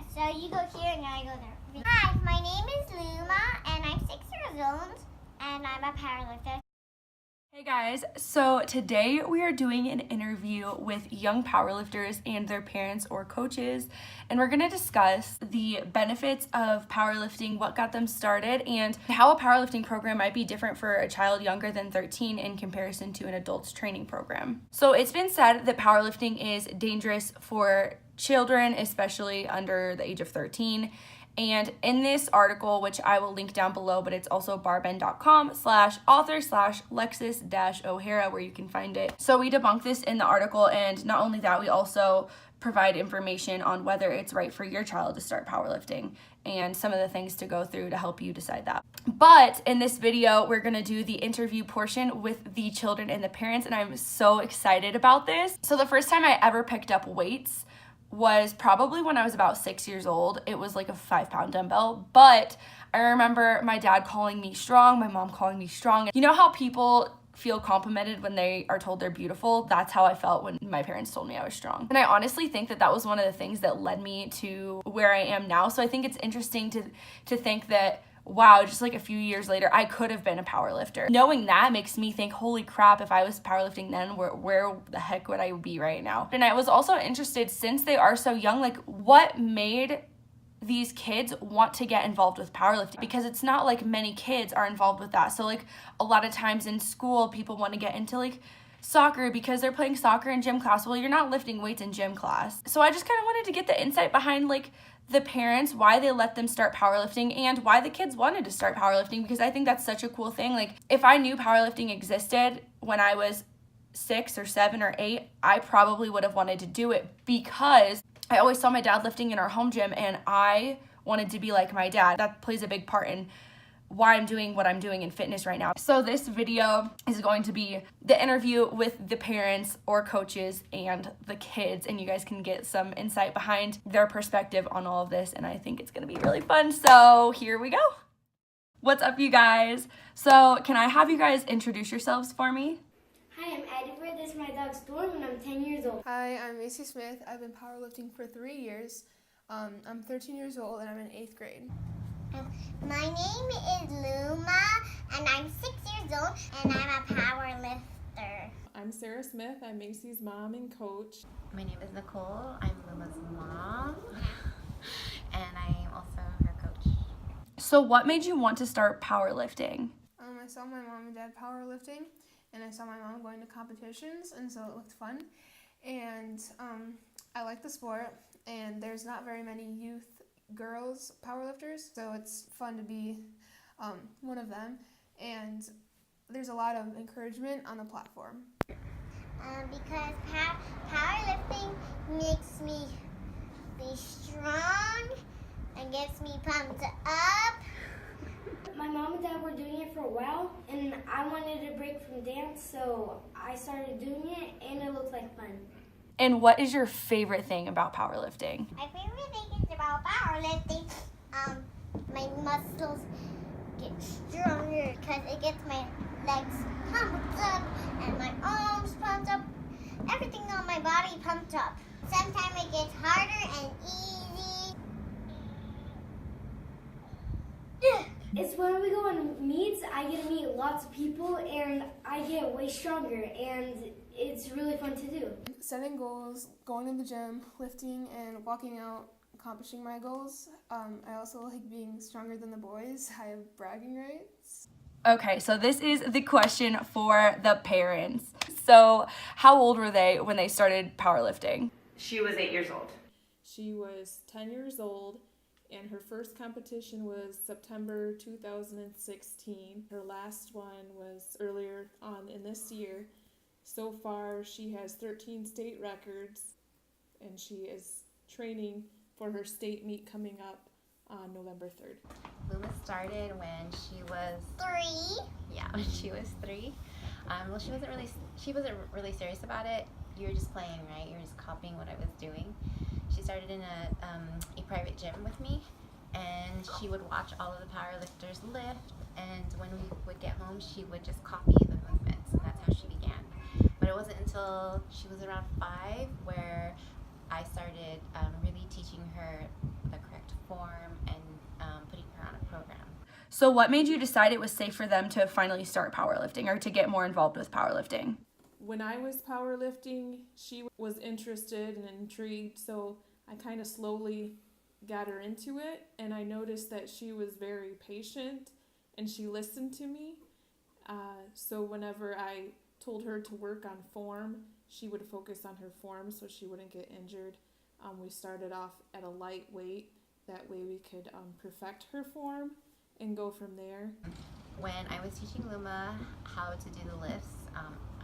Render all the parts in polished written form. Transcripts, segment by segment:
So you go here and I go there. Hi, my name is Luma and I'm 6 years old and I'm a powerlifter. Hey guys, so today we are doing an interview with young powerlifters and their parents or coaches, and we're going to discuss the benefits of powerlifting, what got them started, and how a powerlifting program might be different for a child younger than 13 in comparison to an adult's training program. So it's been said that powerlifting is dangerous for children, especially under the age of 13. And in this article, which I will link down below, but it's also barbend.com/author/Lexus-O'Hara where you can find it. So we debunk this in the article, and not only that, we also provide information on whether it's right for your child to start powerlifting and some of the things to go through to help you decide that. But in this video, we're gonna do the interview portion with the children and the parents, and I'm so excited about this. So the first time I ever picked up weights was probably when I was about 6 years old. It was like a 5-pound dumbbell, but I remember my dad calling me strong, my mom calling me strong. You know how people feel complimented when they are told they're beautiful? That's how I felt when my parents told me I was strong. And I honestly think that that was one of the things that led me to where I am now. So I think it's interesting to think that, wow, just like a few years later, I could have been a powerlifter. Knowing that makes me think, holy crap, if I was powerlifting then, where the heck would I be right now? And I was also interested, since they are so young, like what made these kids want to get involved with powerlifting? Because it's not like many kids are involved with that. So like a lot of times in school, people want to get into like soccer because they're playing soccer in gym class. Well, you're not lifting weights in gym class. So I just kind of wanted to get the insight behind like the parents, why they let them start powerlifting, and why the kids wanted to start powerlifting, because I think that's such a cool thing. Like if I knew powerlifting existed when I was 6 or 7 or 8, I probably would have wanted to do it, because I always saw my dad lifting in our home gym and I wanted to be like my dad. That plays a big part in why I'm doing what I'm doing in fitness right now. So this video is going to be the interview with the parents or coaches and the kids, and you guys can get some insight behind their perspective on all of this, and I think it's gonna be really fun. So here we go. What's up, you guys? So can I have you guys introduce yourselves for me? Hi, I'm Edward. This is my dog Storm and I'm 10 years old. Hi, I'm Macy Smith. I've been powerlifting for 3 years. I'm 13 years old and I'm in 8th grade. My name is Luma and I'm 6 years old and I'm a power lifter. I'm Sarah Smith. I'm Macy's mom and coach. My name is Nicole. I'm Luma's mom, and I'm also her coach. So what made you want to start powerlifting? I saw my mom and dad powerlifting, and I saw my mom going to competitions, and so it looked fun. And I like the sport, and there's not very many youth girls powerlifters, so it's fun to be one of them. And there's a lot of encouragement on the platform. Because powerlifting makes me be strong and gets me pumped up. My mom and dad were doing it for a while, and I wanted to break from dance, so I started doing it, and it looked like fun. And what is your favorite thing about powerlifting? My favorite thing is about powerlifting, my muscles get stronger because it gets my legs pumped up and my arms pumped up, everything on my body pumped up. Sometimes it gets harder and easy. It's when we go on meets, I get to meet lots of people and I get way stronger, and it's really fun to do. Setting goals, going to the gym, lifting, and walking out, accomplishing my goals. I also like being stronger than the boys. I have bragging rights. Okay, so this is the question for the parents. So how old were they when they started powerlifting? She was 8 years old. She was 10 years old, and her first competition was September 2016. Her last one was earlier on in this year. So far, she has 13 state records, and she is training for her state meet coming up on November 3rd. Luma started when she was 3. Yeah, when she was 3. Well, she wasn't really serious about it. You were just playing, right? You were just copying what I was doing. She started in a private gym with me, and she would watch all of the powerlifters lift, and when we would get home, she would just copy the movements, and that's how she began. But it wasn't until she was around 5 where I started really teaching her the So what made you decide it was safe for them to finally start powerlifting or to get more involved with powerlifting? When I was powerlifting, she was interested and intrigued, so I kind of slowly got her into it, and I noticed that she was very patient and she listened to me. So whenever I told her to work on form, she would focus on her form so she wouldn't get injured. We started off at a light weight. That way we could perfect her form and go from there. When I was teaching Luma how to do the lifts,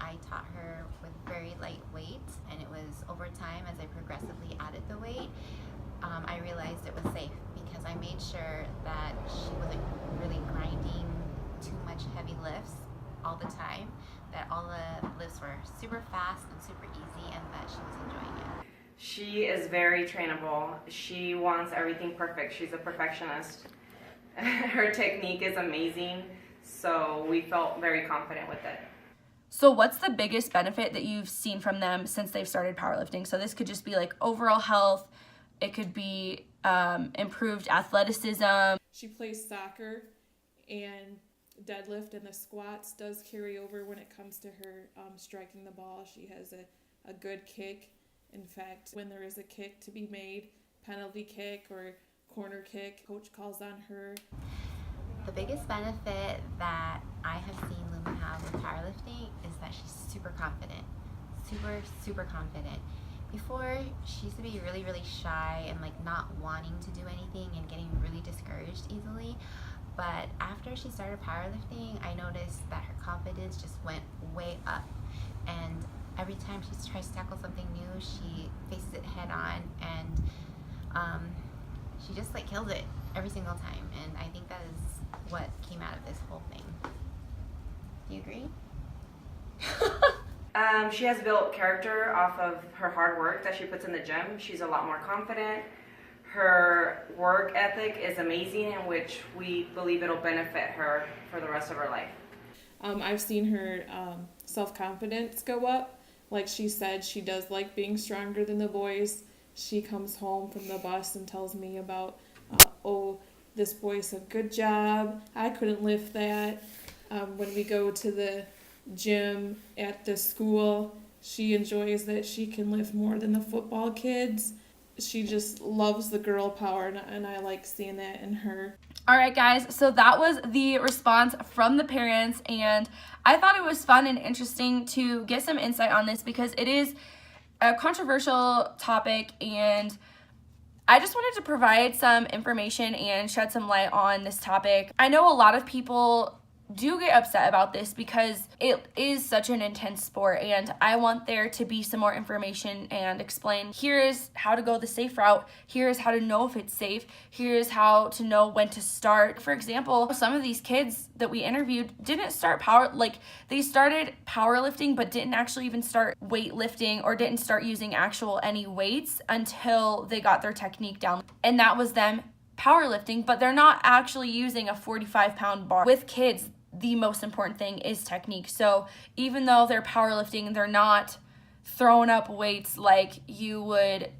I taught her with very light weights, and it was over time as I progressively added the weight, I realized it was safe because I made sure that she wasn't really grinding too much heavy lifts all the time, that all the lifts were super fast and super easy, and that she was enjoying it. She is very trainable. She wants everything perfect. She's a perfectionist. Her technique is amazing, so we felt very confident with it. So what's the biggest benefit that you've seen from them since they've started powerlifting? So this could just be like overall health. It could be improved athleticism. She plays soccer, and deadlift and the squats does carry over when it comes to her striking the ball. She has a good kick. In fact, when there is a kick to be made, penalty kick or corner kick, coach calls on her. The biggest benefit that I have seen Luma have with powerlifting is that she's super confident. Super confident. Before, she used to be really, really shy and like not wanting to do anything and getting really discouraged easily. But after she started powerlifting, I noticed that her confidence just went way up. And every time she tries to tackle something new, she faces it head on, and she just like kills it every single time. And I think that is what came out of this whole thing. Do you agree? She has built character off of her hard work that she puts in the gym. She's a lot more confident. Her work ethic is amazing, in which we believe it'll benefit her for the rest of her life. I've seen her self-confidence go up. Like she said, she does like being stronger than the boys. She comes home from the bus and tells me about, this boy said, good job, I couldn't lift that. When we go to the gym at the school, she enjoys that she can lift more than the football kids. She just loves the girl power, and I like seeing that in her. All right, guys, so that was the response from the parents, and I thought it was fun and interesting to get some insight on this because it is a controversial topic, and I just wanted to provide some information and shed some light on this topic. I know a lot of people do get upset about this because it is such an intense sport, and I want there to be some more information and explain, here is how to go the safe route, here is how to know if it's safe, here is how to know when to start. For example, some of these kids that we interviewed didn't start they started powerlifting but didn't actually even start weightlifting or didn't start using any weights until they got their technique down, and that was them powerlifting, but they're not actually using a 45-pound bar. With kids, the most important thing is technique. So even though they're powerlifting, they're not throwing up weights like you would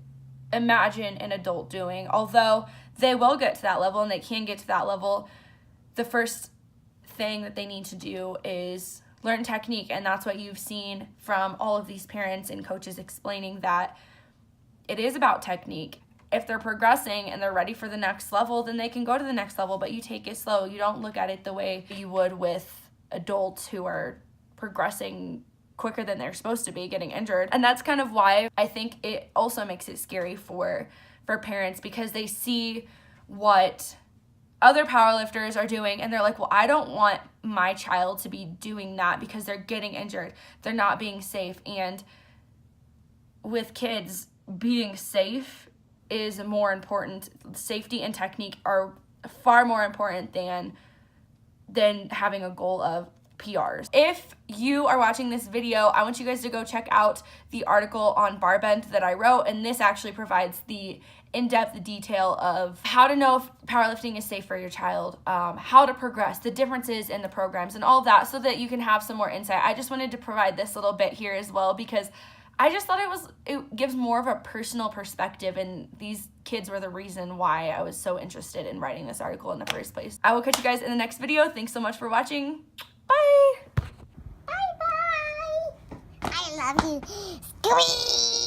imagine an adult doing. Although they will get to that level and they can get to that level, the first thing that they need to do is learn technique, and that's what you've seen from all of these parents and coaches explaining, that it is about technique. If they're progressing and they're ready for the next level, then they can go to the next level, but you take it slow. You don't look at it the way you would with adults who are progressing quicker than they're supposed to be, getting injured. And that's kind of why I think it also makes it scary for parents, because they see what other powerlifters are doing and they're like, well, I don't want my child to be doing that because they're getting injured. They're not being safe. And with kids, being safe is more important. Safety and technique are far more important than having a goal of PRs. If you are watching this video, I want you guys to go check out the article on bar bend that I wrote, and this actually provides the in-depth detail of how to know if powerlifting is safe for your child, how to progress, the differences in the programs, and all of that, so that you can have some more insight. I just wanted to provide this little bit here as well because I just thought it gives more of a personal perspective, and these kids were the reason why I was so interested in writing this article in the first place. I will catch you guys in the next video. Thanks so much for watching. Bye! Bye-bye! I love you. Squeeze!